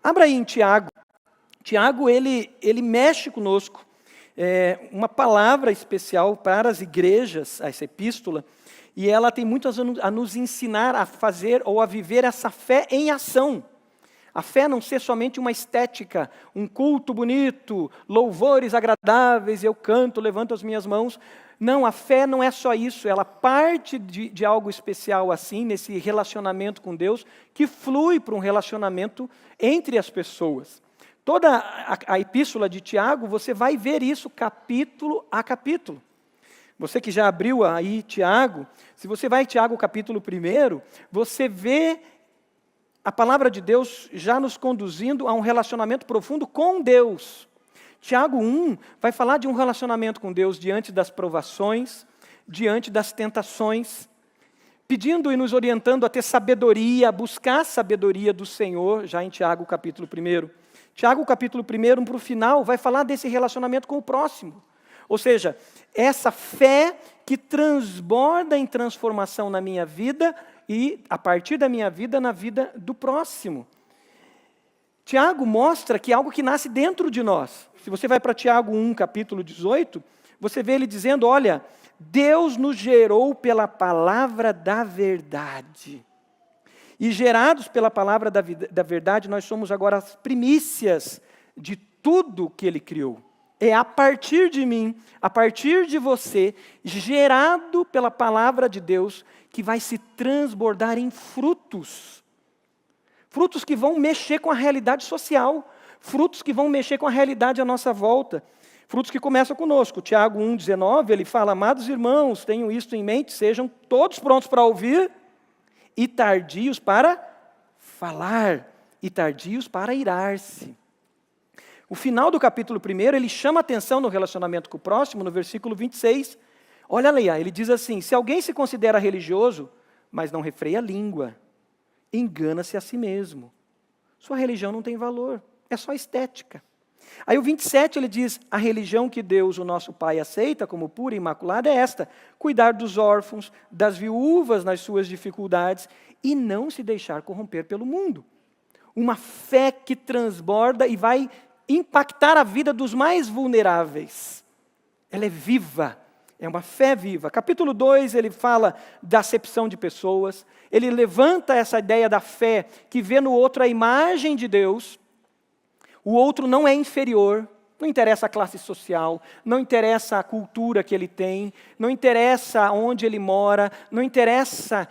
Abra aí em Tiago. Tiago, ele mexe conosco. Uma palavra especial para as igrejas, essa epístola, e ela tem muito a nos ensinar a fazer ou a viver essa fé em ação. A fé não ser somente uma estética, um culto bonito, louvores agradáveis, eu canto, levanto as minhas mãos. Não, a fé não é só isso, ela parte de algo especial assim, nesse relacionamento com Deus, que flui para um relacionamento entre as pessoas. Toda a epístola de Tiago, você vai ver isso capítulo a capítulo. Você que já abriu aí Tiago, se você vai em Tiago capítulo 1, você vê a palavra de Deus já nos conduzindo a um relacionamento profundo com Deus. Tiago 1 vai falar de um relacionamento com Deus diante das provações, diante das tentações, pedindo e nos orientando a ter sabedoria, a buscar a sabedoria do Senhor, já em Tiago capítulo 1. Tiago capítulo 1, para o final, vai falar desse relacionamento com o próximo. Ou seja, essa fé que transborda em transformação na minha vida e, a partir da minha vida, na vida do próximo. Tiago mostra que é algo que nasce dentro de nós. Se você vai para Tiago 1, capítulo 18, você vê ele dizendo, olha, Deus nos gerou pela palavra da verdade. E gerados pela palavra da verdade, nós somos agora as primícias de tudo que Ele criou. É a partir de mim, a partir de você, gerado pela palavra de Deus, que vai se transbordar em frutos. Frutos que vão mexer com a realidade social, frutos que vão mexer com a realidade à nossa volta. Frutos que começam conosco. Tiago 1,19, ele fala, amados irmãos, tenham isto em mente, sejam todos prontos para ouvir e tardios para falar, e tardios para irar-se. O final do capítulo 1, ele chama a atenção no relacionamento com o próximo, no versículo 26. Olha ali, ele diz assim, se alguém se considera religioso, mas não refreia a língua, engana-se a si mesmo. Sua religião não tem valor, é só estética. Aí o 27 ele diz, a religião que Deus, o nosso Pai, aceita como pura e imaculada é esta, cuidar dos órfãos, das viúvas nas suas dificuldades e não se deixar corromper pelo mundo. Uma fé que transborda e vai impactar a vida dos mais vulneráveis. Ela é viva, é uma fé viva. Capítulo 2 ele fala da acepção de pessoas, ele levanta essa ideia da fé que vê no outro a imagem de Deus. O outro não é inferior, não interessa a classe social, não interessa a cultura que ele tem, não interessa onde ele mora, não interessa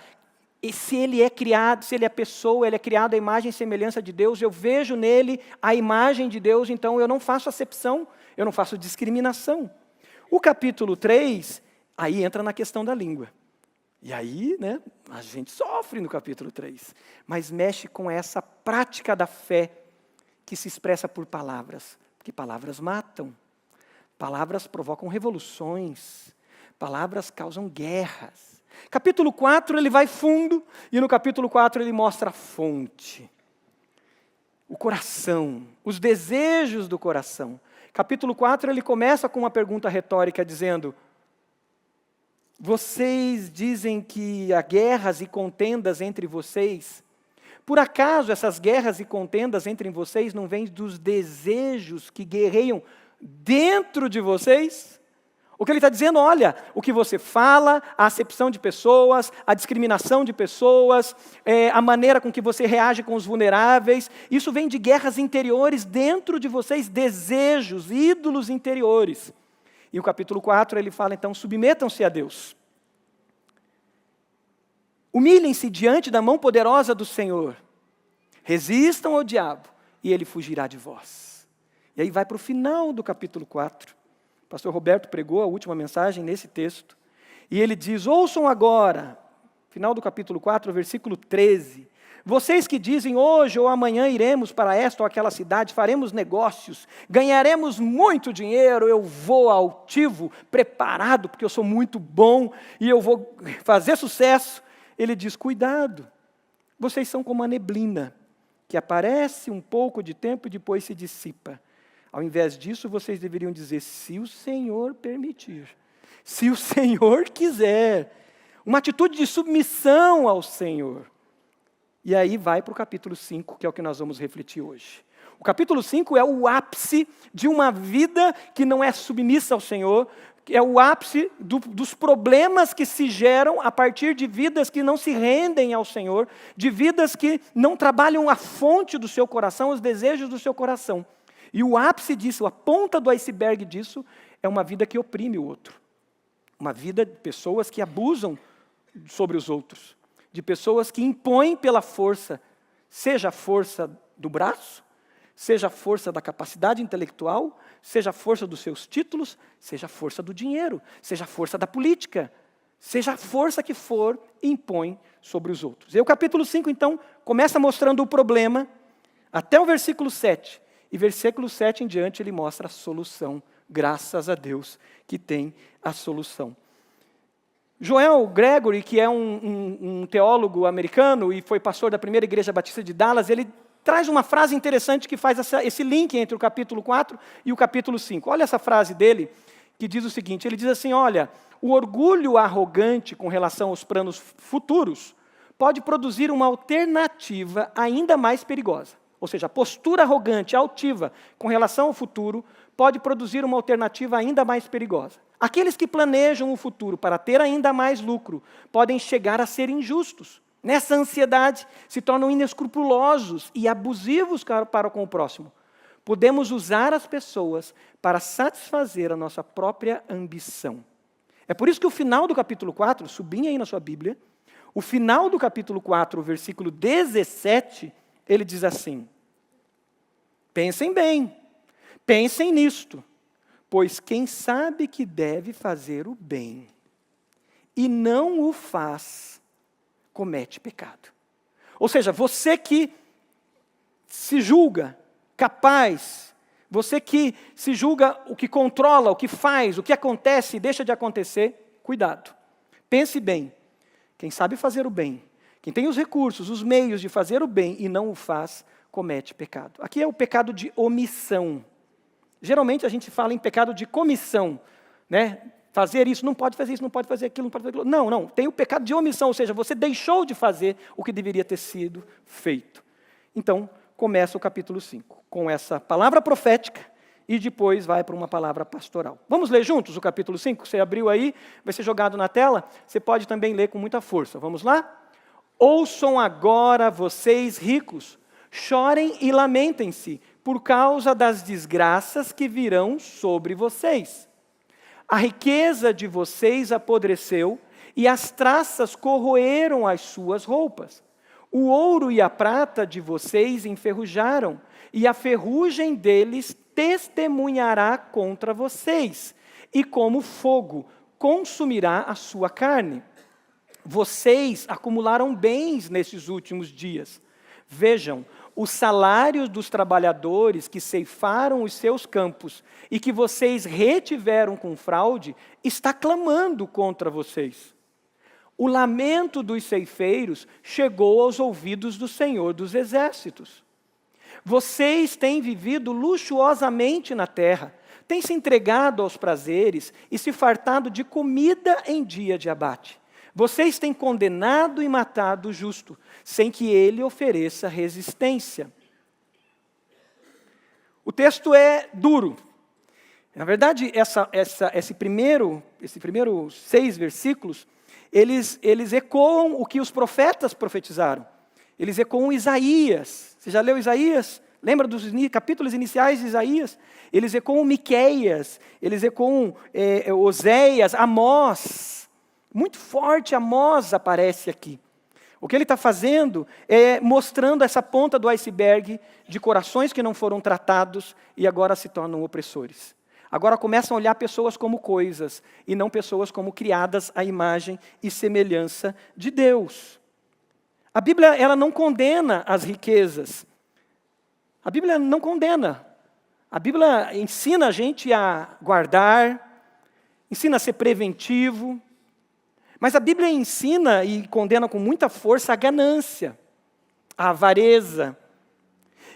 se ele é criado, se ele é pessoa, ele é criado à imagem e semelhança de Deus, eu vejo nele a imagem de Deus, então eu não faço acepção, eu não faço discriminação. O capítulo 3, aí entra na questão da língua. E aí, a gente sofre no capítulo 3, mas mexe com essa prática da fé, que se expressa por palavras, porque palavras matam, palavras provocam revoluções, palavras causam guerras. Capítulo 4 ele vai fundo, e no capítulo 4 ele mostra a fonte, o coração, os desejos do coração. Capítulo 4 ele começa com uma pergunta retórica dizendo, vocês dizem que há guerras e contendas entre vocês, por acaso essas guerras e contendas entre vocês não vêm dos desejos que guerreiam dentro de vocês? O que ele está dizendo, olha, o que você fala, a acepção de pessoas, a discriminação de pessoas, a maneira com que você reage com os vulneráveis, isso vem de guerras interiores dentro de vocês, desejos, ídolos interiores. E o capítulo 4 ele fala então, submetam-se a Deus. Humilhem-se diante da mão poderosa do Senhor. Resistam ao diabo e ele fugirá de vós. E aí vai para o final do capítulo 4. O pastor Roberto pregou a última mensagem nesse texto. E ele diz, ouçam agora, final do capítulo 4, versículo 13. Vocês que dizem, hoje ou amanhã iremos para esta ou aquela cidade, faremos negócios, ganharemos muito dinheiro, eu vou altivo, preparado, porque eu sou muito bom e eu vou fazer sucesso. Ele diz, cuidado, vocês são como a neblina, que aparece um pouco de tempo e depois se dissipa. Ao invés disso, vocês deveriam dizer, se o Senhor permitir, se o Senhor quiser. Uma atitude de submissão ao Senhor. E aí vai para o capítulo 5, que é o que nós vamos refletir hoje. O capítulo 5 é o ápice de uma vida que não é submissa ao Senhor, é o ápice dos problemas que se geram a partir de vidas que não se rendem ao Senhor, de vidas que não trabalham a fonte do seu coração, os desejos do seu coração. E o ápice disso, a ponta do iceberg disso, é uma vida que oprime o outro. Uma vida de pessoas que abusam sobre os outros, de pessoas que impõem pela força, seja a força do braço, seja a força da capacidade intelectual, seja a força dos seus títulos, seja a força do dinheiro, seja a força da política, seja a força que for, impõe sobre os outros. E o capítulo 5, então, começa mostrando o problema, até o versículo 7. E versículo 7 em diante ele mostra a solução, graças a Deus que tem a solução. Joel Gregory, que é um teólogo americano e foi pastor da primeira igreja batista de Dallas, ele traz uma frase interessante que faz esse link entre o capítulo 4 e o capítulo 5. Olha essa frase dele, que diz o seguinte, ele diz assim, olha, o orgulho arrogante com relação aos planos futuros pode produzir uma alternativa ainda mais perigosa. Ou seja, a postura arrogante, altiva, com relação ao futuro, pode produzir uma alternativa ainda mais perigosa. Aqueles que planejam o futuro para ter ainda mais lucro podem chegar a ser injustos. Nessa ansiedade, se tornam inescrupulosos e abusivos para com o próximo. Podemos usar as pessoas para satisfazer a nossa própria ambição. É por isso que o final do capítulo 4, sublinha aí na sua Bíblia, o final do capítulo 4, o versículo 17, ele diz assim, pensem bem, pensem nisto, pois quem sabe que deve fazer o bem e não o faz, comete pecado. Ou seja, você que se julga capaz, você que se julga o que controla, o que faz, o que acontece e deixa de acontecer, cuidado. Pense bem, quem sabe fazer o bem, quem tem os recursos, os meios de fazer o bem e não o faz, comete pecado. Aqui é o pecado de omissão. Geralmente a gente fala em pecado de comissão, né? Fazer isso, não pode fazer isso, não pode fazer aquilo, não pode fazer aquilo. Não, não, tem o pecado de omissão, ou seja, você deixou de fazer o que deveria ter sido feito. Então, começa o capítulo 5, com essa palavra profética e depois vai para uma palavra pastoral. Vamos ler juntos o capítulo 5? Você abriu aí, vai ser jogado na tela, você pode também ler com muita força. Vamos lá? Ouçam agora vocês ricos, chorem e lamentem-se por causa das desgraças que virão sobre vocês. A riqueza de vocês apodreceu e as traças corroeram as suas roupas. O ouro e a prata de vocês enferrujaram, e a ferrugem deles testemunhará contra vocês, e como fogo consumirá a sua carne. Vocês acumularam bens nesses últimos dias. Vejam, os salários dos trabalhadores que ceifaram os seus campos e que vocês retiveram com fraude, está clamando contra vocês. O lamento dos ceifeiros chegou aos ouvidos do Senhor dos Exércitos. Vocês têm vivido luxuosamente na terra, têm se entregado aos prazeres e se fartado de comida em dia de abate. Vocês têm condenado e matado o justo, sem que ele ofereça resistência. O texto é duro. Na verdade, esses primeiros 6 versículos, eles ecoam o que os profetas profetizaram. Eles ecoam Isaías. Você já leu Isaías? Lembra dos capítulos iniciais de Isaías? Eles ecoam Miqueias, eles ecoam Oséias, Amós. Muito forte Amós aparece aqui. O que ele está fazendo é mostrando essa ponta do iceberg de corações que não foram tratados e agora se tornam opressores. Agora começam a olhar pessoas como coisas e não pessoas como criadas à imagem e semelhança de Deus. A Bíblia, ela não condena as riquezas. A Bíblia não condena. A Bíblia ensina a gente a guardar, ensina a ser preventivo. Mas a Bíblia ensina e condena com muita força a ganância, a avareza.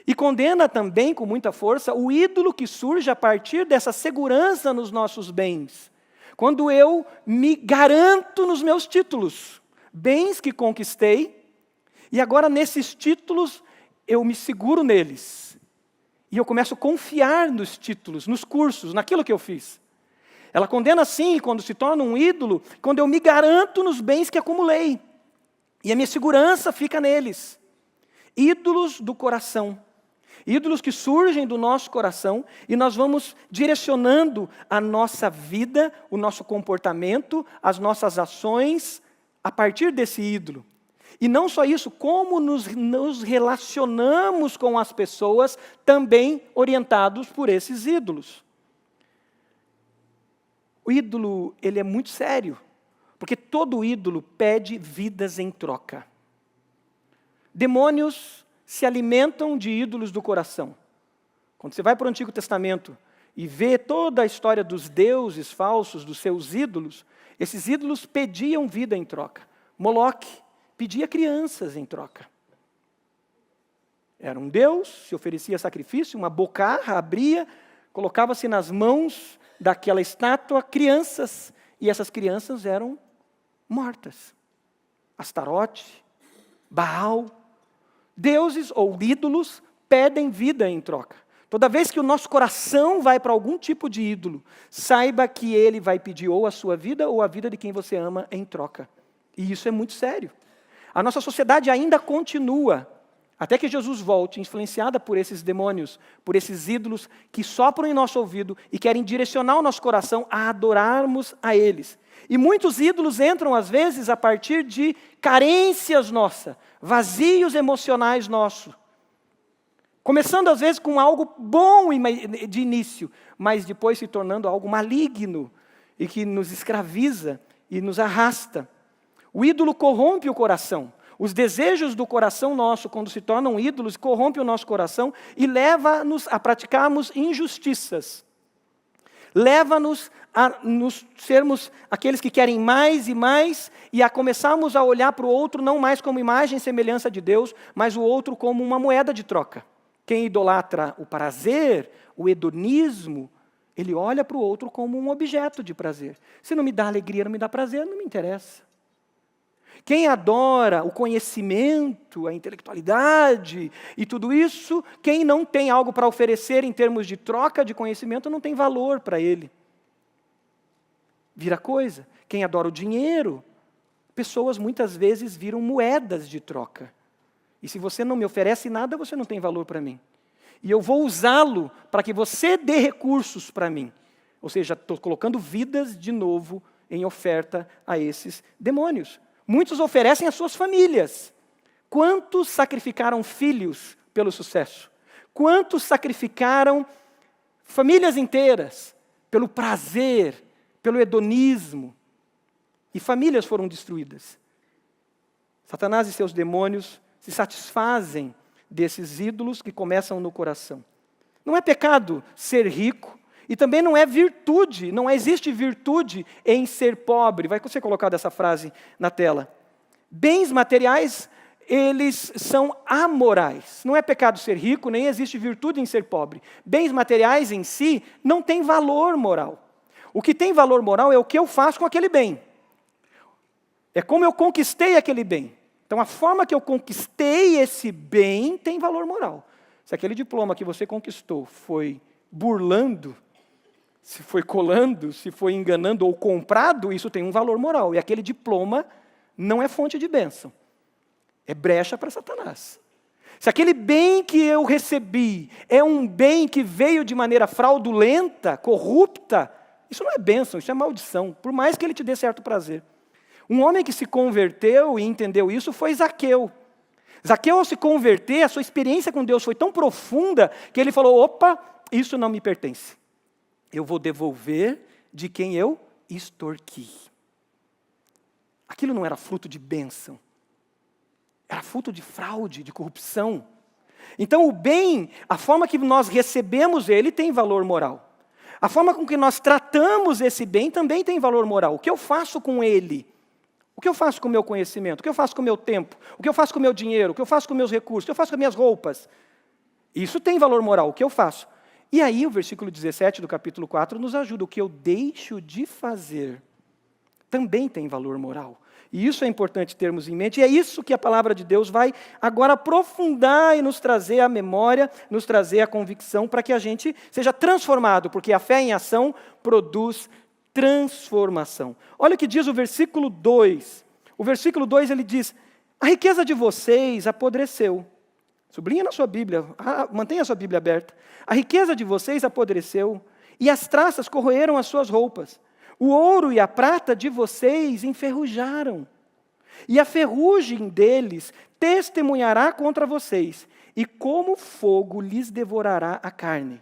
E condena também com muita força o ídolo que surge a partir dessa segurança nos nossos bens. Quando eu me garanto nos meus títulos, bens que conquistei, E agora, nesses títulos, eu me seguro neles. E eu começo a confiar nos títulos, nos cursos, naquilo que eu fiz. Ela condena, sim, quando se torna um ídolo, quando eu me garanto nos bens que acumulei. E a minha segurança fica neles. Ídolos do coração. Ídolos que surgem do nosso coração e nós vamos direcionando a nossa vida, o nosso comportamento, as nossas ações a partir desse ídolo. E não só isso, como nos relacionamos com as pessoas também orientados por esses ídolos. O ídolo, ele é muito sério, porque todo ídolo pede vidas em troca. Demônios se alimentam de ídolos do coração. Quando você vai para o Antigo Testamento e vê toda a história dos deuses falsos, dos seus ídolos, esses ídolos pediam vida em troca. Moloque pedia crianças em troca. Era um deus, se oferecia sacrifício, uma bocarra abria, colocava-se nas mãos daquela estátua crianças, e essas crianças eram mortas. Astarote, Baal, deuses ou ídolos pedem vida em troca. Toda vez que o nosso coração vai para algum tipo de ídolo, saiba que ele vai pedir ou a sua vida ou a vida de quem você ama em troca. E isso é muito sério. A nossa sociedade ainda continua, até que Jesus volte, influenciada por esses demônios, por esses ídolos que sopram em nosso ouvido e querem direcionar o nosso coração a adorarmos a eles. E muitos ídolos entram, às vezes, a partir de carências nossas, vazios emocionais nossos. Começando, às vezes, com algo bom de início, mas depois se tornando algo maligno e que nos escraviza e nos arrasta. O ídolo corrompe o coração. Os desejos do coração nosso, quando se tornam ídolos, corrompem o nosso coração e leva-nos a praticarmos injustiças. Leva-nos a nos sermos aqueles que querem mais e mais e a começarmos a olhar para o outro não mais como imagem e semelhança de Deus, mas o outro como uma moeda de troca. Quem idolatra o prazer, o hedonismo, ele olha para o outro como um objeto de prazer. Se não me dá alegria, não me dá prazer, não me interessa. Quem adora o conhecimento, a intelectualidade e tudo isso, quem não tem algo para oferecer em termos de troca de conhecimento, não tem valor para ele. Vira coisa. Quem adora o dinheiro, pessoas muitas vezes viram moedas de troca. E se você não me oferece nada, você não tem valor para mim. E eu vou usá-lo para que você dê recursos para mim. Ou seja, estou colocando vidas de novo em oferta a esses demônios. Muitos oferecem as suas famílias. Quantos sacrificaram filhos pelo sucesso? Quantos sacrificaram famílias inteiras pelo prazer, pelo hedonismo? E famílias foram destruídas. Satanás e seus demônios se satisfazem desses ídolos que começam no coração. Não é pecado ser rico. E também não é virtude, não existe virtude em ser pobre. Vai ser colocada essa frase na tela. Bens materiais, eles são amorais. Não é pecado ser rico, nem existe virtude em ser pobre. Bens materiais em si não têm valor moral. O que tem valor moral é o que eu faço com aquele bem. É como eu conquistei aquele bem. Então, a forma que eu conquistei esse bem tem valor moral. Se aquele diploma que você conquistou foi burlando, se foi colando, se foi enganando ou comprado, isso tem um valor moral. E aquele diploma não é fonte de bênção. É brecha para Satanás. Se aquele bem que eu recebi é um bem que veio de maneira fraudulenta, corrupta, isso não é bênção, isso é maldição, por mais que ele te dê certo prazer. Um homem que se converteu e entendeu isso foi Zaqueu. Zaqueu, ao se converter, a sua experiência com Deus foi tão profunda que ele falou, opa, isso não me pertence. Eu vou devolver de quem eu extorqui. Aquilo não era fruto de bênção. Era fruto de fraude, de corrupção. Então o bem, a forma que nós recebemos ele tem valor moral. A forma com que nós tratamos esse bem também tem valor moral. O que eu faço com ele? O que eu faço com o meu conhecimento? O que eu faço com o meu tempo? O que eu faço com o meu dinheiro? O que eu faço com meus recursos? O que eu faço com as minhas roupas? Isso tem valor moral, o que eu faço? E aí o versículo 17 do capítulo 4 nos ajuda. O que eu deixo de fazer também tem valor moral. E isso é importante termos em mente, e é isso que a palavra de Deus vai agora aprofundar e nos trazer a memória, nos trazer a convicção para que a gente seja transformado, porque a fé em ação produz transformação. Olha o que diz o versículo 2. O versículo 2 ele diz: a riqueza de vocês apodreceu. Sublinha na sua Bíblia, mantenha a sua Bíblia aberta. A riqueza de vocês apodreceu, e as traças corroeram as suas roupas. O ouro e a prata de vocês enferrujaram, e a ferrugem deles testemunhará contra vocês, e como fogo lhes devorará a carne.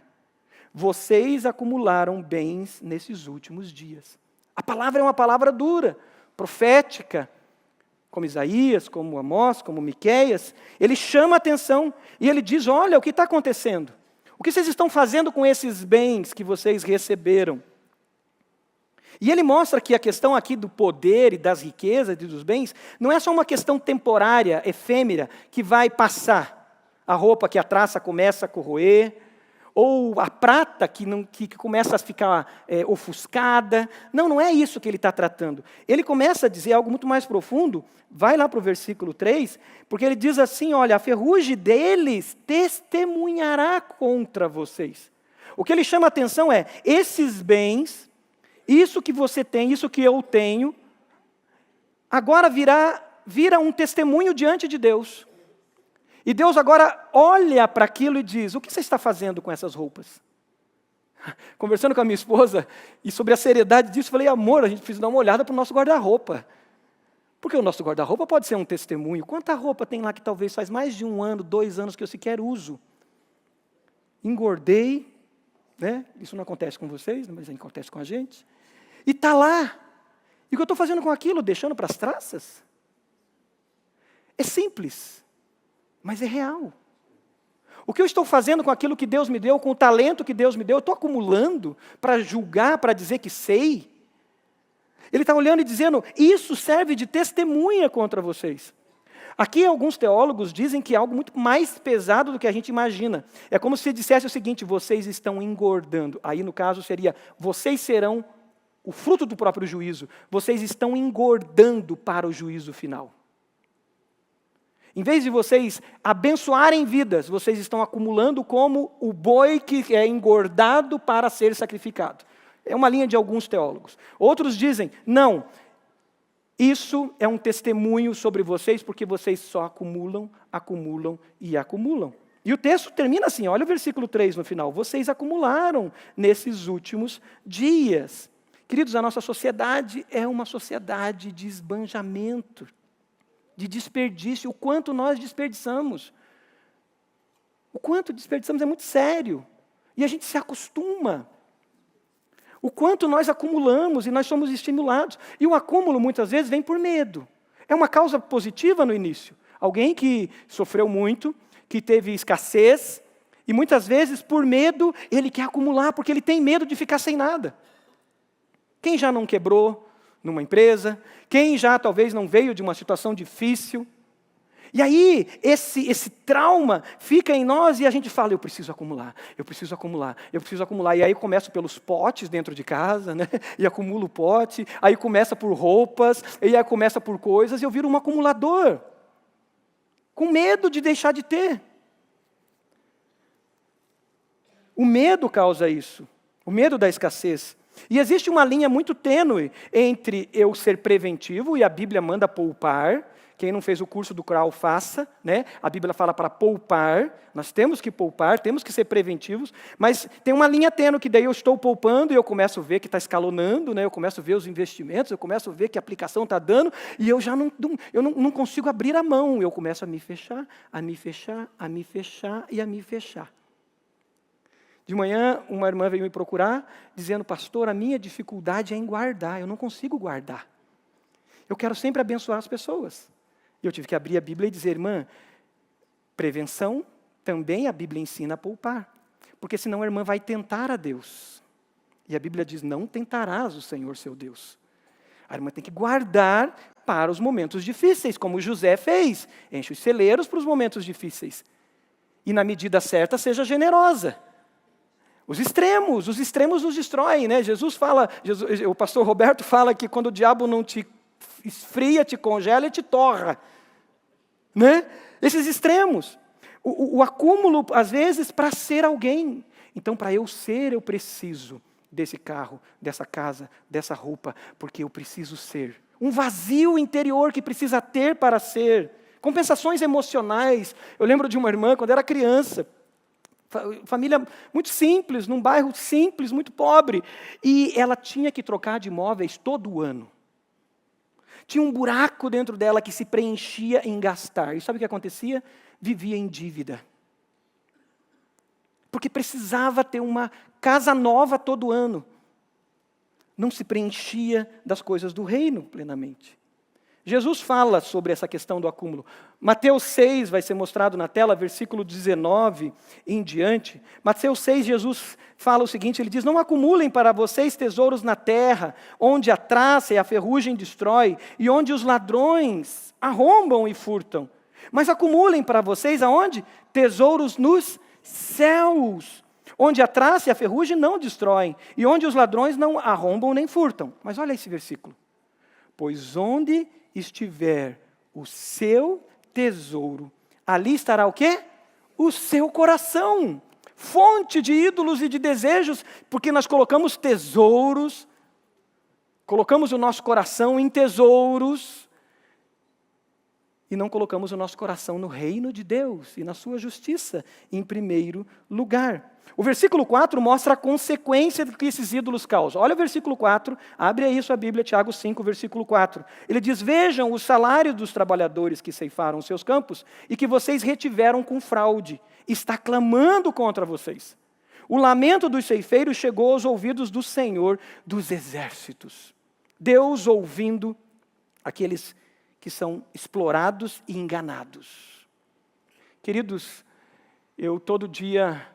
Vocês acumularam bens nesses últimos dias. A palavra é uma palavra dura, profética, como Isaías, como Amós, como Miqueias. Ele chama a atenção e ele diz: olha, o que está acontecendo? O que vocês estão fazendo com esses bens que vocês receberam? E ele mostra que a questão aqui do poder e das riquezas e dos bens não é só uma questão temporária, efêmera, que vai passar. A roupa que a traça começa a corroer, ou a prata que começa a ficar ofuscada. Não é isso que ele está tratando. Ele começa a dizer algo muito mais profundo. Vai lá para o versículo 3, porque ele diz assim: olha, a ferrugem deles testemunhará contra vocês. O que ele chama a atenção é, esses bens, isso que você tem, isso que eu tenho, agora vira um testemunho diante de Deus. E Deus agora olha para aquilo e diz: o que você está fazendo com essas roupas? Conversando com a minha esposa, e sobre a seriedade disso, falei: amor, a gente precisa dar uma olhada para o nosso guarda-roupa. Porque o nosso guarda-roupa pode ser um testemunho. Quanta roupa tem lá que talvez faz mais de 1 ano, 2 anos que eu sequer uso? Engordei, né? Isso não acontece com vocês, mas acontece com a gente. E está lá. E o que eu estou fazendo com aquilo? Deixando para as traças? É simples, mas é real. O que eu estou fazendo com aquilo que Deus me deu, com o talento que Deus me deu, eu estou acumulando para julgar, para dizer que sei? Ele está olhando e dizendo: isso serve de testemunha contra vocês. Aqui alguns teólogos dizem que é algo muito mais pesado do que a gente imagina. É como se dissesse o seguinte: vocês estão engordando. Aí no caso seria: vocês serão o fruto do próprio juízo. Vocês estão engordando para o juízo final. Em vez de vocês abençoarem vidas, vocês estão acumulando como o boi que é engordado para ser sacrificado. É uma linha de alguns teólogos. Outros dizem: não, isso é um testemunho sobre vocês, porque vocês só acumulam, acumulam e acumulam. E o texto termina assim, olha o versículo 3 no final: vocês acumularam nesses últimos dias. Queridos, a nossa sociedade é uma sociedade de esbanjamento, de desperdício. O quanto nós desperdiçamos. O quanto desperdiçamos é muito sério. E a gente se acostuma. O quanto nós acumulamos e nós somos estimulados. E o acúmulo, muitas vezes, vem por medo. É uma causa positiva no início. Alguém que sofreu muito, que teve escassez, e muitas vezes, por medo, ele quer acumular, porque ele tem medo de ficar sem nada. Quem já não quebrou numa empresa? Quem já talvez não veio de uma situação difícil? E aí, esse trauma fica em nós e a gente fala: eu preciso acumular, eu preciso acumular, eu preciso acumular. E aí eu começo pelos potes dentro de casa, né? E acumulo o pote, aí começa por roupas, e aí começa por coisas, e eu viro um acumulador, com medo de deixar de ter. O medo causa isso, o medo da escassez. E existe uma linha muito tênue entre eu ser preventivo, e a Bíblia manda poupar. Quem não fez o curso do CRAL, faça, né? A Bíblia fala para poupar, nós temos que poupar, temos que ser preventivos, mas tem uma linha tênue que daí eu estou poupando e eu começo a ver que está escalonando, né? Eu começo a ver os investimentos, eu começo a ver que a aplicação está dando, e eu já não consigo abrir a mão, eu começo a me fechar, a me fechar, a me fechar e a me fechar. De manhã, uma irmã veio me procurar, dizendo: pastor, a minha dificuldade é em guardar, eu não consigo guardar. Eu quero sempre abençoar as pessoas. E eu tive que abrir a Bíblia e dizer: irmã, prevenção também a Bíblia ensina a poupar. Porque senão a irmã vai tentar a Deus. E a Bíblia diz: não tentarás o Senhor seu Deus. A irmã tem que guardar para os momentos difíceis, como José fez. Enche os celeiros para os momentos difíceis. E na medida certa, seja generosa. Os extremos nos destroem, né? O pastor Roberto fala que quando o diabo não te esfria, te congela e te torra, né? Esses extremos. O acúmulo, às vezes, para ser alguém. Então, para eu ser, eu preciso desse carro, dessa casa, dessa roupa, porque eu preciso ser. Um vazio interior que precisa ter para ser. Compensações emocionais. Eu lembro de uma irmã, quando era criança, família muito simples, num bairro simples, muito pobre, e ela tinha que trocar de imóveis todo ano. Tinha um buraco dentro dela que se preenchia em gastar. E sabe o que acontecia? Vivia em dívida. Porque precisava ter uma casa nova todo ano. Não se preenchia das coisas do reino plenamente. Jesus fala sobre essa questão do acúmulo. Mateus 6 vai ser mostrado na tela, versículo 19 em diante. Mateus 6, Jesus fala o seguinte, ele diz, não acumulem para vocês tesouros na terra, onde a traça e a ferrugem destrói, e onde os ladrões arrombam e furtam. Mas acumulem para vocês aonde? Tesouros nos céus, onde a traça e a ferrugem não destroem, e onde os ladrões não arrombam nem furtam. Mas olha esse versículo. Pois onde estiver o seu tesouro, ali estará o quê? O seu coração. Fonte de ídolos e de desejos, porque nós colocamos tesouros, colocamos o nosso coração em tesouros, e não colocamos o nosso coração no reino de Deus e na sua justiça em primeiro lugar. O versículo 4 mostra a consequência que esses ídolos causam. Olha o versículo 4, abre aí sua Bíblia, Tiago 5, versículo 4. Ele diz, vejam o salário dos trabalhadores que ceifaram os seus campos e que vocês retiveram com fraude. Está clamando contra vocês. O lamento dos ceifeiros chegou aos ouvidos do Senhor dos exércitos. Deus ouvindo aqueles que são explorados e enganados. Queridos, eu todo dia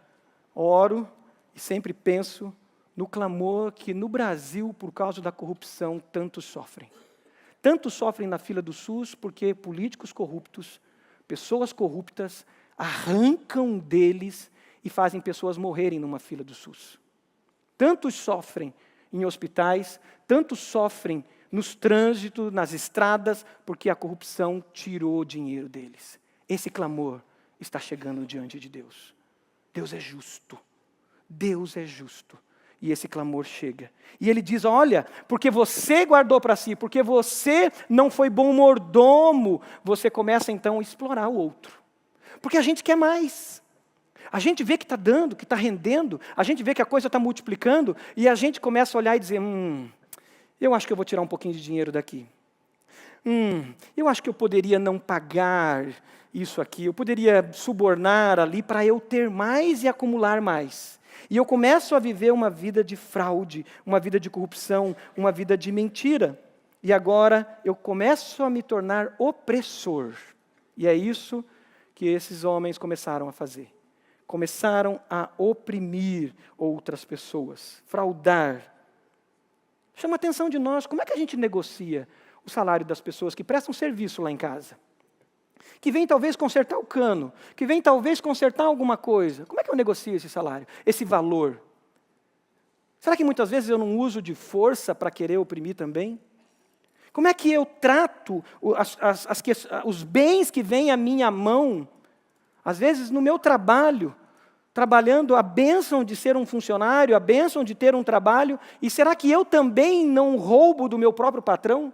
oro e sempre penso no clamor que no Brasil, por causa da corrupção, tantos sofrem. Tantos sofrem na fila do SUS porque políticos corruptos, pessoas corruptas, arrancam deles e fazem pessoas morrerem numa fila do SUS. Tantos sofrem em hospitais, tantos sofrem nos trânsitos, nas estradas, porque a corrupção tirou o dinheiro deles. Esse clamor está chegando diante de Deus. Deus é justo. Deus é justo. E esse clamor chega. E ele diz, olha, porque você guardou para si, porque você não foi bom mordomo, você começa então a explorar o outro. Porque a gente quer mais. A gente vê que está dando, que está rendendo, a gente vê que a coisa está multiplicando, e a gente começa a olhar e dizer, eu acho que eu vou tirar um pouquinho de dinheiro daqui. Eu acho que eu poderia não pagar isso aqui, eu poderia subornar ali para eu ter mais e acumular mais. E eu começo a viver uma vida de fraude, uma vida de corrupção, uma vida de mentira. E agora eu começo a me tornar opressor. E é isso que esses homens começaram a fazer. Começaram a oprimir outras pessoas, fraudar. Chama a atenção de nós, como é que a gente negocia o salário das pessoas que prestam serviço lá em casa? Que vem talvez consertar o cano, que vem talvez consertar alguma coisa. Como é que eu negocio esse salário, esse valor? Será que muitas vezes eu não uso de força para querer oprimir também? Como é que eu trato os bens que vêm à minha mão, às vezes no meu trabalho, trabalhando a bênção de ser um funcionário, a bênção de ter um trabalho, e será que eu também não roubo do meu próprio patrão?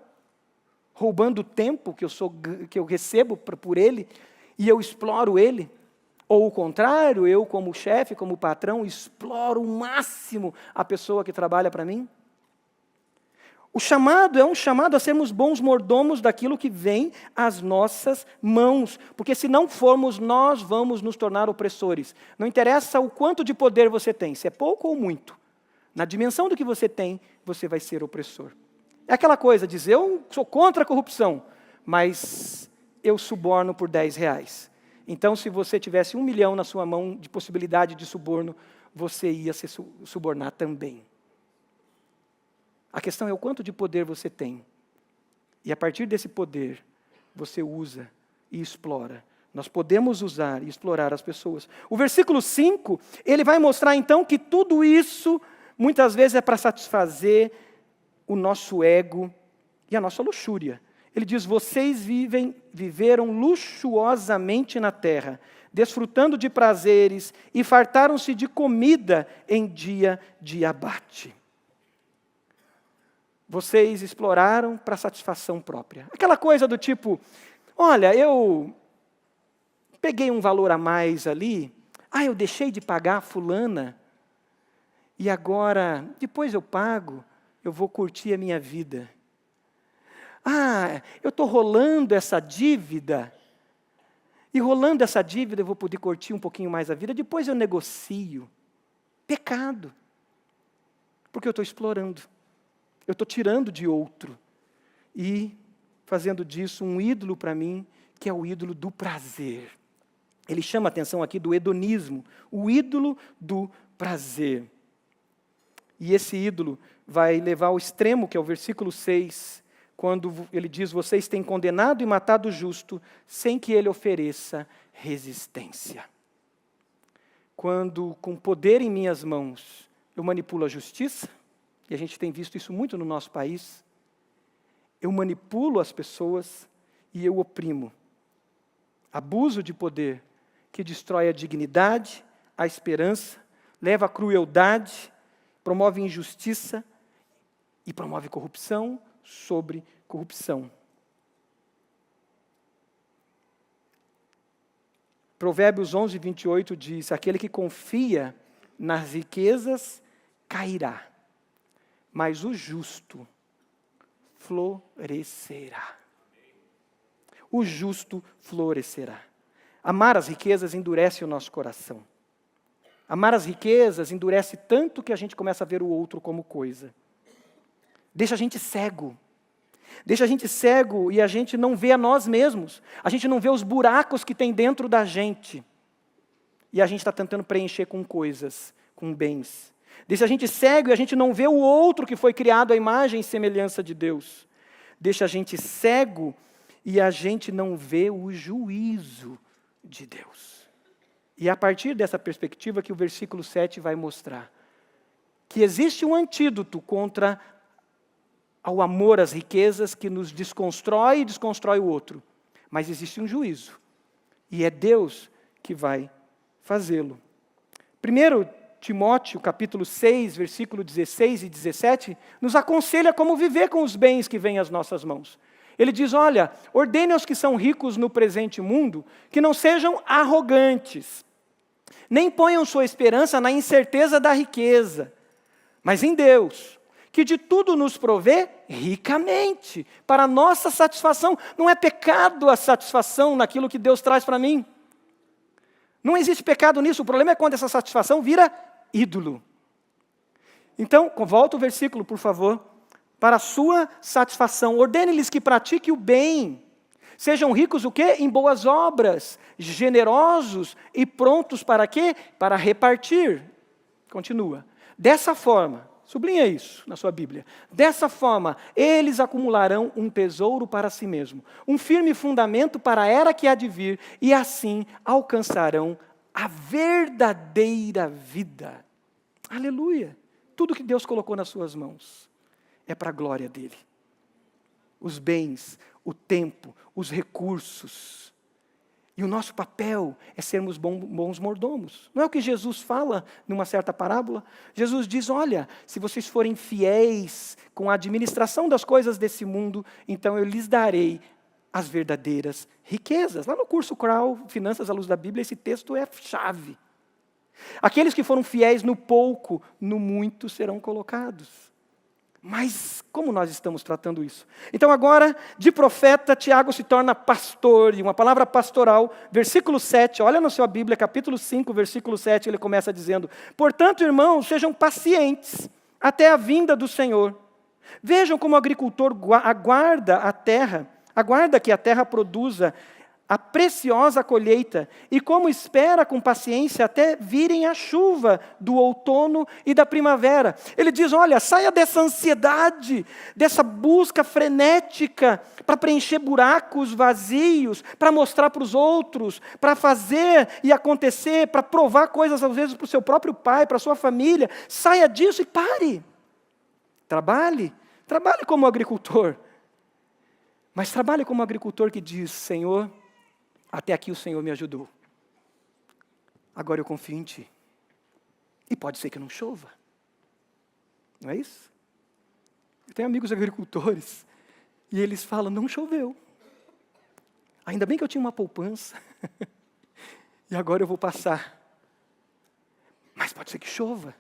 Roubando o tempo que eu recebo por ele, e eu exploro ele? Ou o contrário, eu como chefe, como patrão, exploro o máximo a pessoa que trabalha para mim? O chamado é um chamado a sermos bons mordomos daquilo que vem às nossas mãos. Porque se não formos, nós vamos nos tornar opressores. Não interessa o quanto de poder você tem, se é pouco ou muito. Na dimensão do que você tem, você vai ser opressor. É aquela coisa, dizer, eu sou contra a corrupção, mas eu suborno por R$10. Então, se você tivesse 1 milhão na sua mão de possibilidade de suborno, você ia se subornar também. A questão é o quanto de poder você tem. E a partir desse poder, você usa e explora Nós podemos usar e explorar as pessoas. O versículo 5, ele vai mostrar então que tudo isso, muitas vezes é para satisfazer o nosso ego e a nossa luxúria. Ele diz, vocês viveram luxuosamente na terra, desfrutando de prazeres e fartaram-se de comida em dia de abate. Vocês exploraram para satisfação própria. Aquela coisa do tipo, olha, eu peguei um valor a mais ali, eu deixei de pagar a fulana, e agora, depois eu pago, eu vou curtir a minha vida. Eu estou rolando essa dívida, e rolando essa dívida eu vou poder curtir um pouquinho mais a vida, depois eu negocio. Pecado. Porque eu estou explorando. Eu estou tirando de outro e fazendo disso um ídolo para mim, que é o ídolo do prazer. Ele chama a atenção aqui do hedonismo, o ídolo do prazer. E esse ídolo vai levar ao extremo, que é o versículo 6, quando ele diz, vocês têm condenado e matado o justo, sem que ele ofereça resistência. Quando, com poder em minhas mãos, eu manipulo a justiça, e a gente tem visto isso muito no nosso país, eu manipulo as pessoas e eu oprimo. Abuso de poder que destrói a dignidade, a esperança, leva à crueldade, promove injustiça e promove corrupção sobre corrupção. Provérbios 11, 28 diz, aquele que confia nas riquezas cairá, mas o justo florescerá. O justo florescerá. Amar as riquezas endurece o nosso coração. Amar as riquezas endurece tanto que a gente começa a ver o outro como coisa. Deixa a gente cego. Deixa a gente cego e a gente não vê a nós mesmos. A gente não vê os buracos que tem dentro da gente. E a gente está tentando preencher com coisas, com bens. Deixa a gente cego e a gente não vê o outro que foi criado à imagem e semelhança de Deus. Deixa a gente cego e a gente não vê o juízo de Deus. E é a partir dessa perspectiva que o versículo 7 vai mostrar que existe um antídoto contra o amor às riquezas que nos desconstrói e desconstrói o outro. Mas existe um juízo. E é Deus que vai fazê-lo. 1 Timóteo, capítulo 6, versículo 16 e 17, nos aconselha como viver com os bens que vêm às nossas mãos. Ele diz, olha, ordene aos que são ricos no presente mundo, que não sejam arrogantes, nem ponham sua esperança na incerteza da riqueza, mas em Deus, que de tudo nos provê ricamente, para a nossa satisfação. Não é pecado a satisfação naquilo que Deus traz para mim. Não existe pecado nisso, o problema é quando essa satisfação vira ídolo. Então, volta o versículo, por favor. Para a sua satisfação, ordene-lhes que pratiquem o bem. Sejam ricos o quê? Em boas obras, generosos e prontos para quê? Para repartir. Continua. Dessa forma, sublinha isso na sua Bíblia. Dessa forma, eles acumularão um tesouro para si mesmo, um firme fundamento para a era que há de vir, e assim alcançarão a verdadeira vida. Aleluia! Tudo que Deus colocou nas suas mãos é para a glória dele. Os bens, o tempo, os recursos. E o nosso papel é sermos bons mordomos. Não é o que Jesus fala numa certa parábola? Jesus diz, olha, se vocês forem fiéis com a administração das coisas desse mundo, então eu lhes darei as verdadeiras riquezas. Lá no curso Crow, Finanças à Luz da Bíblia, esse texto é chave. Aqueles que foram fiéis no pouco, no muito serão colocados. Mas como nós estamos tratando isso? Então agora, de profeta, Tiago se torna pastor, e uma palavra pastoral, versículo 7, olha na sua Bíblia, capítulo 5, versículo 7, ele começa dizendo, portanto, irmãos, sejam pacientes até a vinda do Senhor. Vejam como o agricultor aguarda que a terra produza a preciosa colheita, e como espera com paciência até virem a chuva do outono e da primavera. Ele diz, olha, saia dessa ansiedade, dessa busca frenética para preencher buracos vazios, para mostrar para os outros, para fazer e acontecer, para provar coisas às vezes para o seu próprio pai, para a sua família. Saia disso e pare. Trabalhe como agricultor. Mas trabalhe como agricultor que diz, Senhor, até aqui o Senhor me ajudou. Agora eu confio em Ti. E pode ser que não chova. Não é isso? Eu tenho amigos agricultores e eles falam, não choveu. Ainda bem que eu tinha uma poupança. E agora eu vou passar. Mas pode ser que chova.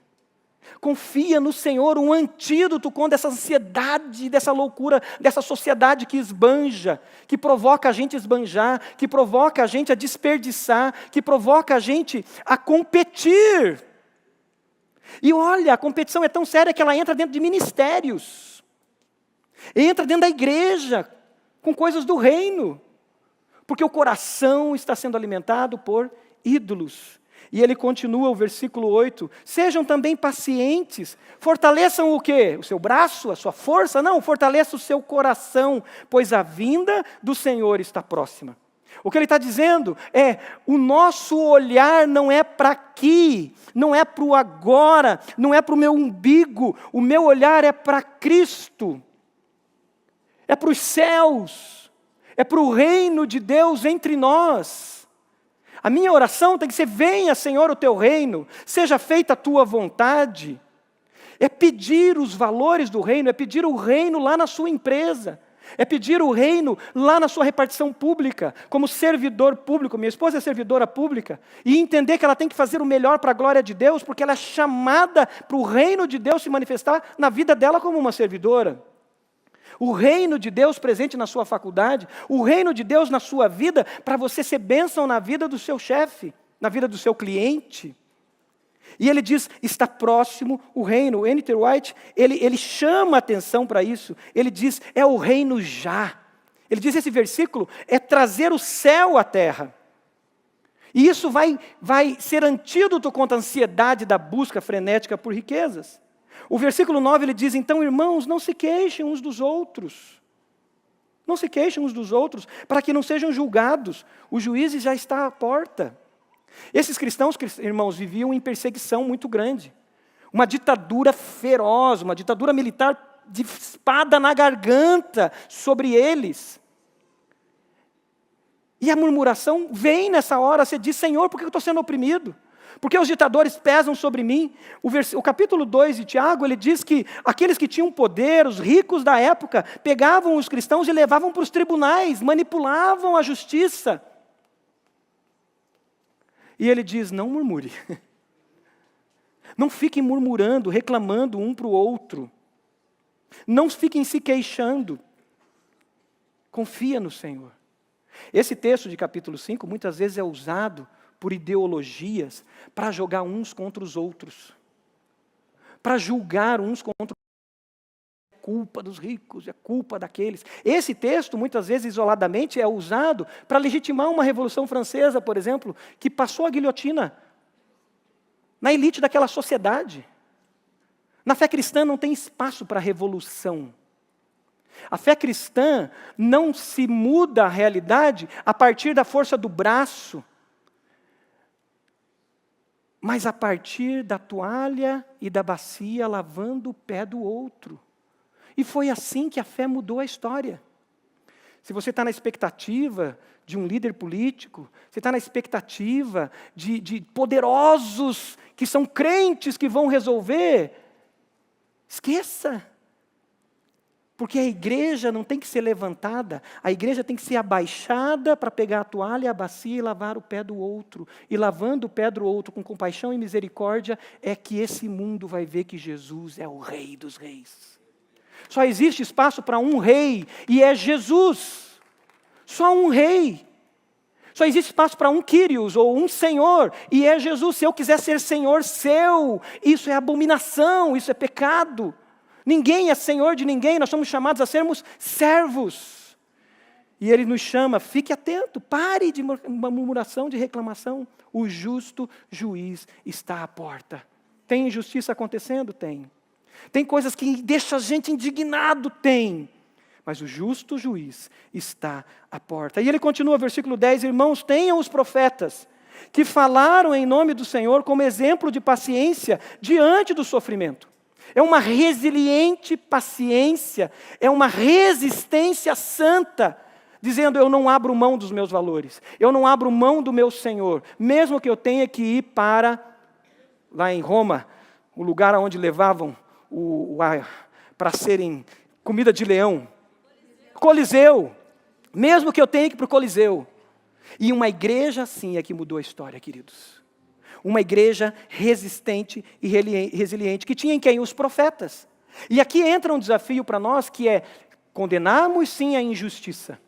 Confia no Senhor, um antídoto contra essa ansiedade, dessa loucura, dessa sociedade que esbanja, que provoca a gente a esbanjar, que provoca a gente a desperdiçar, que provoca a gente a competir. E olha, a competição é tão séria que ela entra dentro de ministérios, entra dentro da igreja, com coisas do reino, porque o coração está sendo alimentado por ídolos. E ele continua o versículo 8, sejam também pacientes, fortaleçam o quê? O seu braço, a sua força? Não, fortaleça o seu coração, pois a vinda do Senhor está próxima. O que ele está dizendo é, o nosso olhar não é para aqui, não é para o agora, não é para o meu umbigo, o meu olhar é para Cristo, é para os céus, é para o reino de Deus entre nós. A minha oração tem que ser, venha Senhor o teu reino, seja feita a tua vontade. É pedir os valores do reino, é pedir o reino lá na sua empresa, é pedir o reino lá na sua repartição pública, como servidor público. Minha esposa é servidora pública, e entender que ela tem que fazer o melhor para a glória de Deus, porque ela é chamada para o reino de Deus se manifestar na vida dela como uma servidora. O reino de Deus presente na sua faculdade, o reino de Deus na sua vida, para você ser bênção na vida do seu chefe, na vida do seu cliente. E ele diz, está próximo o reino. O N.T. Wright, ele chama atenção para isso. Ele diz, é o reino já. Ele diz, esse versículo é trazer o céu à terra. E isso vai ser antídoto contra a ansiedade da busca frenética por riquezas. O versículo 9, ele diz, então, irmãos, não se queixem uns dos outros. Não se queixem uns dos outros, para que não sejam julgados. O juiz já está à porta. Esses cristãos, irmãos, viviam em perseguição muito grande. Uma ditadura feroz, uma ditadura militar de espada na garganta sobre eles. E a murmuração vem nessa hora, você diz, Senhor, por que eu estou sendo oprimido? Porque os ditadores pesam sobre mim. O capítulo 2 de Tiago, ele diz que aqueles que tinham poder, os ricos da época, pegavam os cristãos e levavam para os tribunais, manipulavam a justiça. E ele diz, não murmure. Não fiquem murmurando, reclamando um para o outro. Não fiquem se queixando. Confia no Senhor. Esse texto de capítulo 5, muitas vezes é usado por ideologias, para jogar uns contra os outros, para julgar uns contra os outros. É culpa dos ricos, é culpa daqueles. Esse texto, muitas vezes, isoladamente, é usado para legitimar uma Revolução Francesa, por exemplo, que passou a guilhotina na elite daquela sociedade. Na fé cristã não tem espaço para revolução. A fé cristã não se muda a realidade a partir da força do braço, mas a partir da toalha e da bacia lavando o pé do outro. E foi assim que a fé mudou a história. Se você está na expectativa de um líder político, você está na expectativa de poderosos que são crentes que vão resolver, esqueça. Porque a igreja não tem que ser levantada, a igreja tem que ser abaixada para pegar a toalha e a bacia e lavar o pé do outro. E lavando o pé do outro com compaixão e misericórdia, é que esse mundo vai ver que Jesus é o Rei dos Reis. Só existe espaço para um rei, e é Jesus. Só um rei. Só existe espaço para um Kyrios, ou um Senhor, e é Jesus. Se eu quiser ser Senhor seu, isso é abominação, isso é pecado. Ninguém é senhor de ninguém, nós somos chamados a sermos servos. E ele nos chama, fique atento, pare de uma murmuração, de reclamação. O justo juiz está à porta. Tem injustiça acontecendo? Tem. Tem coisas que deixam a gente indignado? Tem. Mas o justo juiz está à porta. E ele continua, versículo 10, irmãos, tenham os profetas que falaram em nome do Senhor como exemplo de paciência diante do sofrimento. É uma resiliente paciência, é uma resistência santa, dizendo, eu não abro mão dos meus valores, eu não abro mão do meu Senhor, mesmo que eu tenha que ir para, lá em Roma, o lugar onde levavam para serem comida de leão, Coliseu, mesmo que eu tenha que ir para o Coliseu. E uma igreja assim é que mudou a história, queridos. Uma igreja resistente e resiliente, que tinha em quem? Os profetas. E aqui entra um desafio para nós, que é condenarmos sim a injustiça.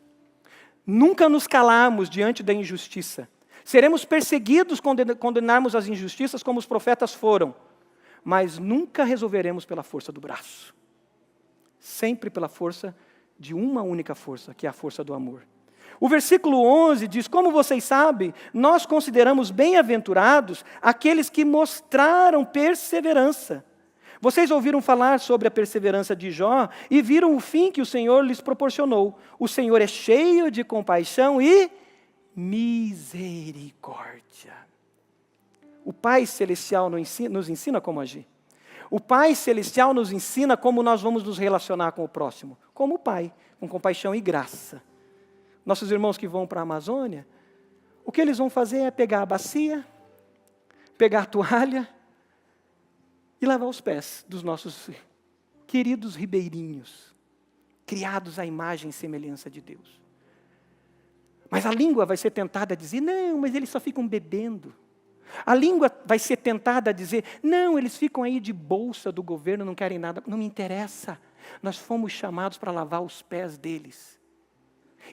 Nunca nos calarmos diante da injustiça. Seremos perseguidos quando condenarmos as injustiças como os profetas foram. Mas nunca resolveremos pela força do braço. Sempre pela força de uma única força, que é a força do amor. O versículo 11 diz, como vocês sabem, nós consideramos bem-aventurados aqueles que mostraram perseverança. Vocês ouviram falar sobre a perseverança de Jó e viram o fim que o Senhor lhes proporcionou. O Senhor é cheio de compaixão e misericórdia. O Pai Celestial nos ensina como agir. O Pai Celestial nos ensina como nós vamos nos relacionar com o próximo. Como o Pai, com compaixão e graça. Nossos irmãos que vão para a Amazônia, o que eles vão fazer é pegar a bacia, pegar a toalha e lavar os pés dos nossos queridos ribeirinhos, criados à imagem e semelhança de Deus. Mas a língua vai ser tentada a dizer, não, mas eles só ficam bebendo. A língua vai ser tentada a dizer, não, eles ficam aí de bolsa do governo, não querem nada. Não me interessa, nós fomos chamados para lavar os pés deles.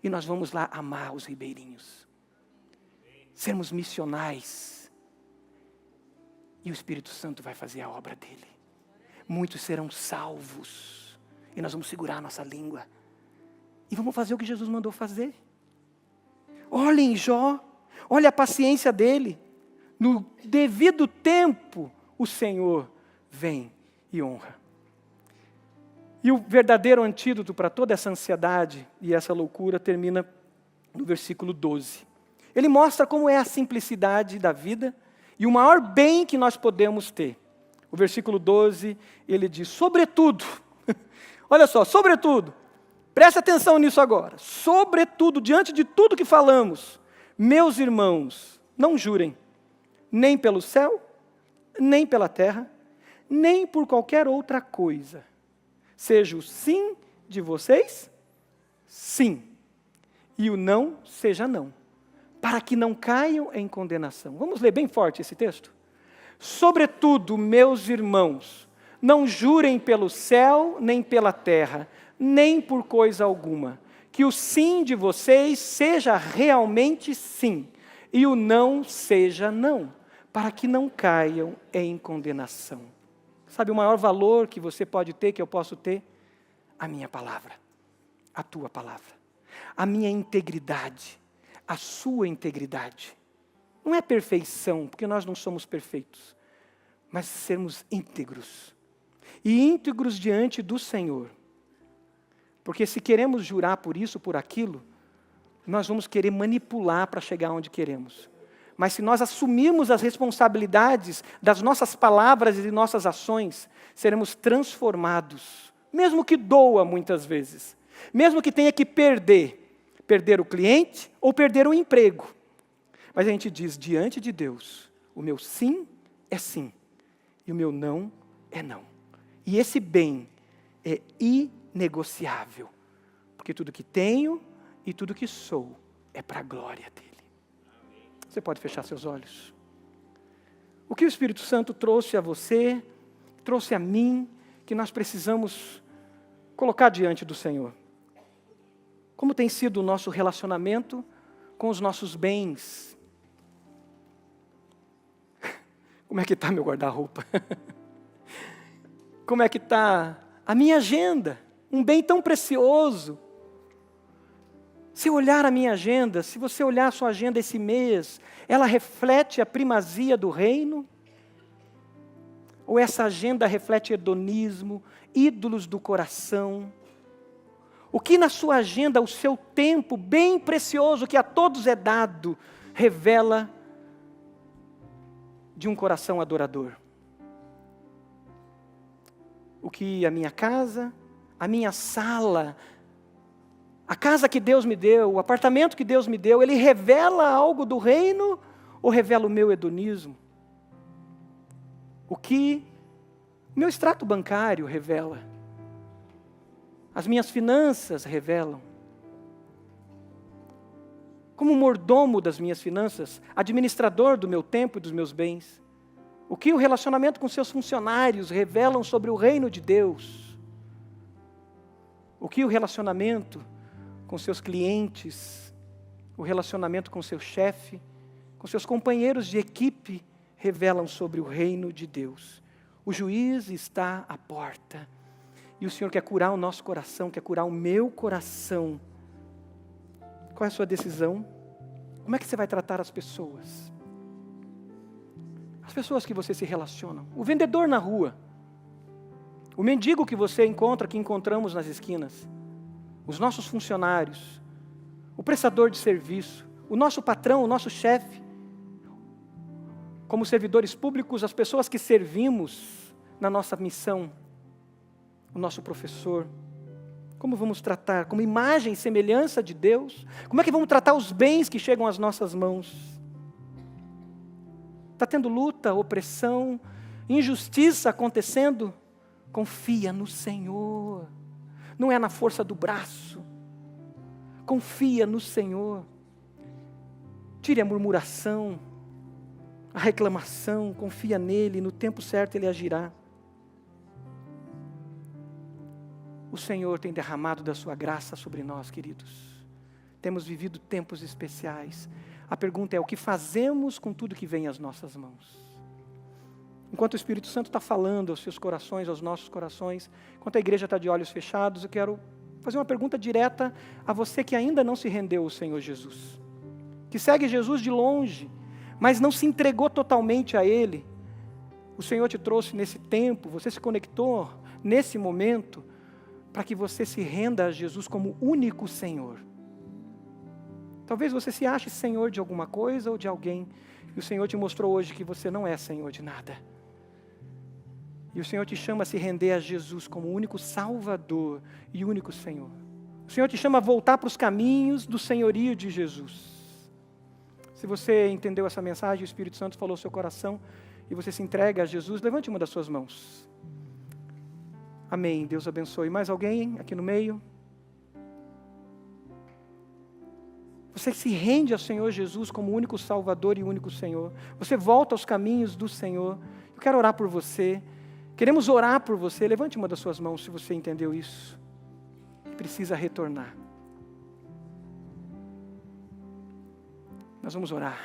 E nós vamos lá amar os ribeirinhos. Sermos missionais. E o Espírito Santo vai fazer a obra dele. Muitos serão salvos. E nós vamos segurar a nossa língua. E vamos fazer o que Jesus mandou fazer. Olhem Jó. Olha a paciência dele. No devido tempo, o Senhor vem e honra. E o verdadeiro antídoto para toda essa ansiedade e essa loucura termina no versículo 12. Ele mostra como é a simplicidade da vida e o maior bem que nós podemos ter. O versículo 12, ele diz, sobretudo, olha só, sobretudo, preste atenção nisso agora, sobretudo, diante de tudo que falamos, meus irmãos, não jurem, nem pelo céu, nem pela terra, nem por qualquer outra coisa. Seja o sim de vocês, sim. E o não, seja não. Para que não caiam em condenação. Vamos ler bem forte esse texto? Sobretudo, meus irmãos, não jurem pelo céu, nem pela terra, nem por coisa alguma. Que o sim de vocês seja realmente sim. E o não seja não. Para que não caiam em condenação. Sabe o maior valor que você pode ter, que eu posso ter? A minha palavra, a tua palavra, a minha integridade, a sua integridade. Não é perfeição, porque nós não somos perfeitos, mas sermos íntegros. E íntegros diante do Senhor. Porque se queremos jurar por isso, por aquilo, nós vamos querer manipular para chegar onde queremos. Mas se nós assumirmos as responsabilidades das nossas palavras e de nossas ações, seremos transformados, mesmo que doa muitas vezes, mesmo que tenha que perder o cliente ou perder o emprego. Mas a gente diz, diante de Deus, o meu sim é sim, e o meu não é não. E esse bem é inegociável, porque tudo que tenho e tudo que sou é para a glória dele. Você pode fechar seus olhos. O que o Espírito Santo trouxe a você, trouxe a mim, que nós precisamos colocar diante do Senhor? Como tem sido o nosso relacionamento com os nossos bens? Como é que está meu guarda-roupa? Como é que está a minha agenda? Um bem tão precioso. Se eu olhar a minha agenda, se você olhar a sua agenda esse mês, ela reflete a primazia do reino? Ou essa agenda reflete hedonismo, ídolos do coração? O que na sua agenda, o seu tempo bem precioso, que a todos é dado, revela de um coração adorador? O que a minha casa, a minha sala, a casa que Deus me deu, o apartamento que Deus me deu, ele revela algo do reino ou revela o meu hedonismo? O que o meu extrato bancário revela? As minhas finanças revelam? Como mordomo das minhas finanças, administrador do meu tempo e dos meus bens, o que o relacionamento com seus funcionários revelam sobre o reino de Deus? O que o relacionamento com seus clientes, o relacionamento com seu chefe, com seus companheiros de equipe revelam sobre o reino de Deus? O juiz está à porta e o Senhor quer curar o nosso coração, quer curar o meu coração. Qual é a sua decisão? Como é que você vai tratar as pessoas? As pessoas que você se relaciona. O vendedor na rua. O mendigo que você encontra, que encontramos nas esquinas. Os nossos funcionários. O prestador de serviço. O nosso patrão, o nosso chefe. Como servidores públicos, as pessoas que servimos na nossa missão. O nosso professor. Como vamos tratar? Como imagem e semelhança de Deus? Como é que vamos tratar os bens que chegam às nossas mãos? Está tendo luta, opressão, injustiça acontecendo? Confia no Senhor. Não é na força do braço. Confia no Senhor. Tire a murmuração, a reclamação, confia nele, no tempo certo ele agirá. O Senhor tem derramado da sua graça sobre nós, queridos. Temos vivido tempos especiais. A pergunta é: o que fazemos com tudo que vem às nossas mãos? Enquanto o Espírito Santo está falando aos seus corações, aos nossos corações, enquanto a igreja está de olhos fechados, eu quero fazer uma pergunta direta a você que ainda não se rendeu ao Senhor Jesus. Que segue Jesus de longe, mas não se entregou totalmente a Ele. O Senhor te trouxe nesse tempo, você se conectou nesse momento, para que você se renda a Jesus como único Senhor. Talvez você se ache Senhor de alguma coisa ou de alguém, e o Senhor te mostrou hoje que você não é Senhor de nada. E o Senhor te chama a se render a Jesus como único Salvador e único Senhor. O Senhor te chama a voltar para os caminhos do senhorio de Jesus. Se você entendeu essa mensagem, o Espírito Santo falou ao seu coração, e você se entrega a Jesus, levante uma das suas mãos. Amém, Deus abençoe. Mais alguém aqui no meio? Você se rende ao Senhor Jesus como único Salvador e único Senhor. Você volta aos caminhos do Senhor. Eu quero orar por você. Queremos orar por você. Levante uma das suas mãos se você entendeu isso. Precisa retornar. Nós vamos orar.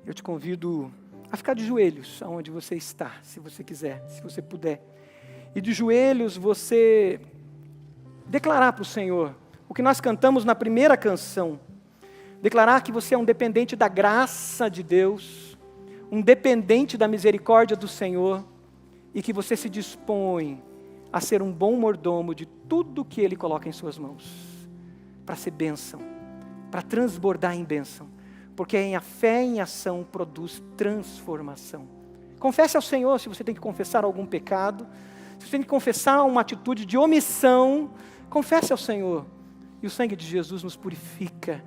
Eu te convido a ficar de joelhos aonde você está, se você quiser, se você puder. E de joelhos você declarar para o Senhor o que nós cantamos na primeira canção. Declarar que você é um dependente da graça de Deus, um dependente da misericórdia do Senhor, e que você se dispõe a ser um bom mordomo de tudo que Ele coloca em suas mãos, para ser bênção, para transbordar em bênção, porque a fé em ação produz transformação. Confesse ao Senhor se você tem que confessar algum pecado, se você tem que confessar uma atitude de omissão, confesse ao Senhor, e o sangue de Jesus nos purifica,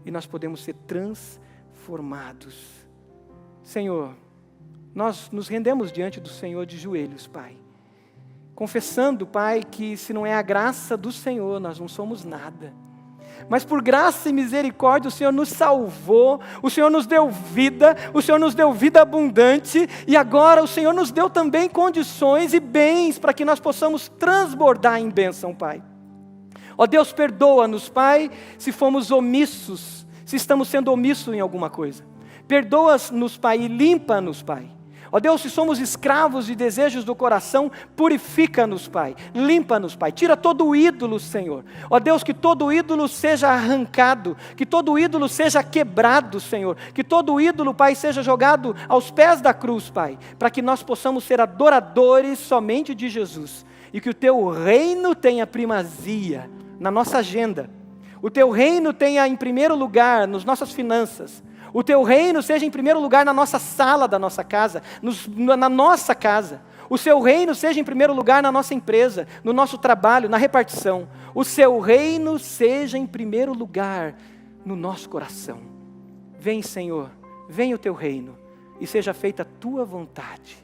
e nós podemos ser transformados. Senhor, nós nos rendemos diante do Senhor de joelhos, Pai. Confessando, Pai, que se não é a graça do Senhor, nós não somos nada. Mas por graça e misericórdia, o Senhor nos salvou, o Senhor nos deu vida, o Senhor nos deu vida abundante, e agora o Senhor nos deu também condições e bens para que nós possamos transbordar em bênção, Pai. Ó Deus, perdoa-nos, Pai, se fomos omissos, se estamos sendo omissos em alguma coisa. Perdoa-nos, Pai, e limpa-nos, Pai. Ó Deus, se somos escravos de desejos do coração, purifica-nos, Pai. Limpa-nos, Pai. Tira todo o ídolo, Senhor. Ó Deus, que todo ídolo seja arrancado, que todo ídolo seja quebrado, Senhor. Que todo ídolo, Pai, seja jogado aos pés da cruz, Pai, para que nós possamos ser adoradores somente de Jesus. E que o Teu reino tenha primazia na nossa agenda. O Teu reino tenha em primeiro lugar nas nossas finanças. O Teu reino seja em primeiro lugar na nossa sala da nossa casa, na nossa casa. O Seu reino seja em primeiro lugar na nossa empresa, no nosso trabalho, na repartição. O Seu reino seja em primeiro lugar no nosso coração. Vem, Senhor, vem o Teu reino e seja feita a Tua vontade,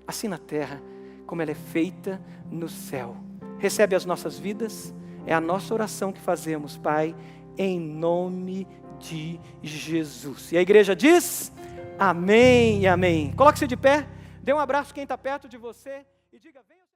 assim na terra como ela é feita no céu. Recebe as nossas vidas, é a nossa oração que fazemos, Pai, em nome de Jesus. E a igreja diz, amém e amém. Coloque-se de pé, dê um abraço quem está perto de você e diga, venha.